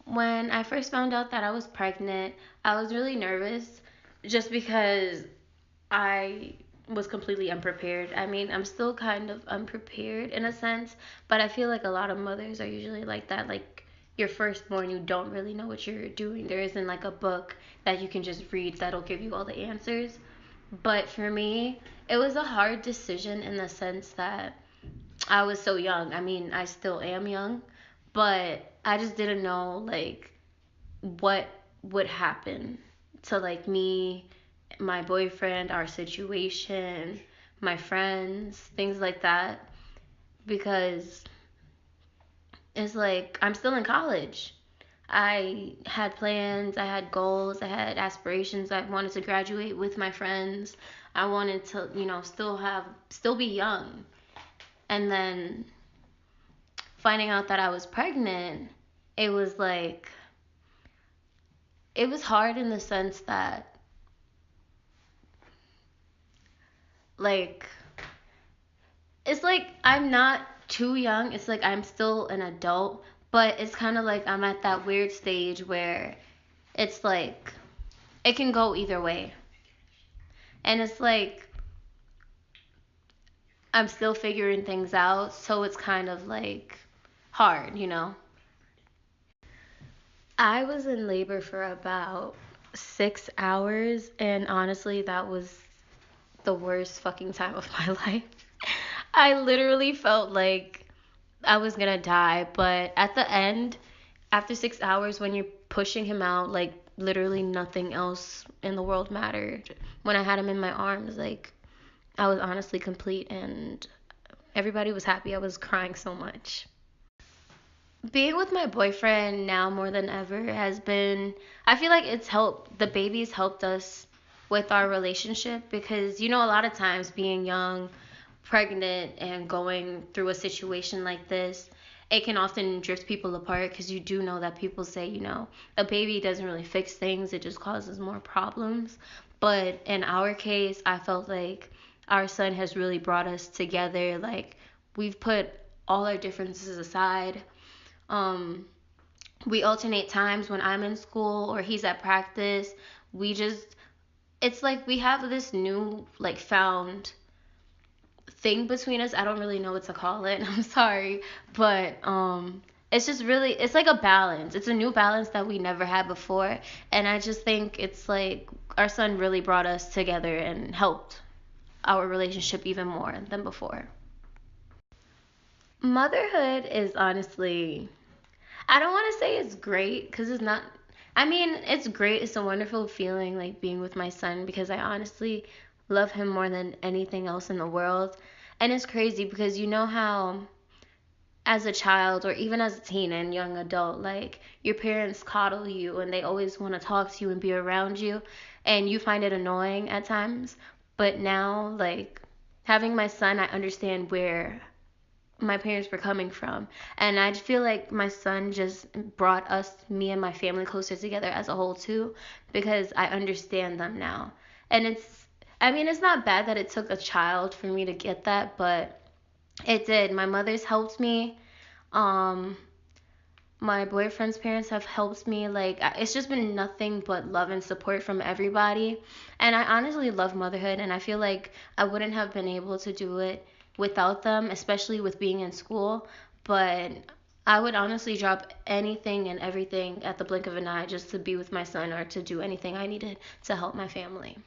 When I first found out that I was pregnant, I was really nervous just because I was completely unprepared. I mean, I'm still kind of unprepared in a sense, but I feel like a lot of mothers are usually like that. Like your firstborn, you don't really know what you're doing. There isn't like a book that you can just read that'll give you all the answers. But for me, it was a hard decision in the sense that I was so young. I mean, I still am young, but I just didn't know like what would happen to like me, my boyfriend, our situation, my friends, things like that because it's like I'm still in college. I had plans, I had goals, I had aspirations. I wanted to graduate with my friends. I wanted to, still be young. And then finding out that I was pregnant, it was like it was hard in the sense that like it's like I'm not too young. It's like I'm still an adult, but it's kind of like I'm at that weird stage where it's like it can go either way. And it's like I'm still figuring things out, so it's kind of like hard. I was in labor for about 6 hours, and honestly, that was the worst fucking time of my life. I literally felt like I was gonna die, but at the end, after 6 hours, when you're pushing him out, like literally nothing else in the world mattered. When I had him in my arms, like I was honestly complete, and everybody was happy. I was crying so much. Being with my boyfriend now more than ever has been, I feel like it's helped, the babies helped us with our relationship because, a lot of times being young, pregnant, and going through a situation like this, it can often drift people apart because you do know that people say, a baby doesn't really fix things, it just causes more problems. But in our case, I felt like our son has really brought us together. Like, we've put all our differences aside. um, we alternate times when I'm in school or he's at practice. We just, it's like we have this new, like, found thing between us. I don't really know what to call it. I'm sorry. But, it's just really, it's like a balance. It's a new balance that we never had before. And I just think it's like our son really brought us together and helped our relationship even more than before. Motherhood is honestly, I don't want to say it's great because it's not. I mean, it's great. It's a wonderful feeling like being with my son because I honestly love him more than anything else in the world. And it's crazy because you know how, as a child or even as a teen and young adult, like your parents coddle you and they always want to talk to you and be around you, and you find it annoying at times. But now, like having my son, I understand where my parents were coming from. And I feel like my son just brought us, me and my family, closer together as a whole too, because I understand them now. And I mean, it's not bad that it took a child for me to get that, but it did. My mother's helped me. Um, my boyfriend's parents have helped me. Like, it's just been nothing but love and support from everybody. And I honestly love motherhood, and I feel like I wouldn't have been able to do it without them, especially with being in school. But I would honestly drop anything and everything at the blink of an eye just to be with my son or to do anything I needed to help my family.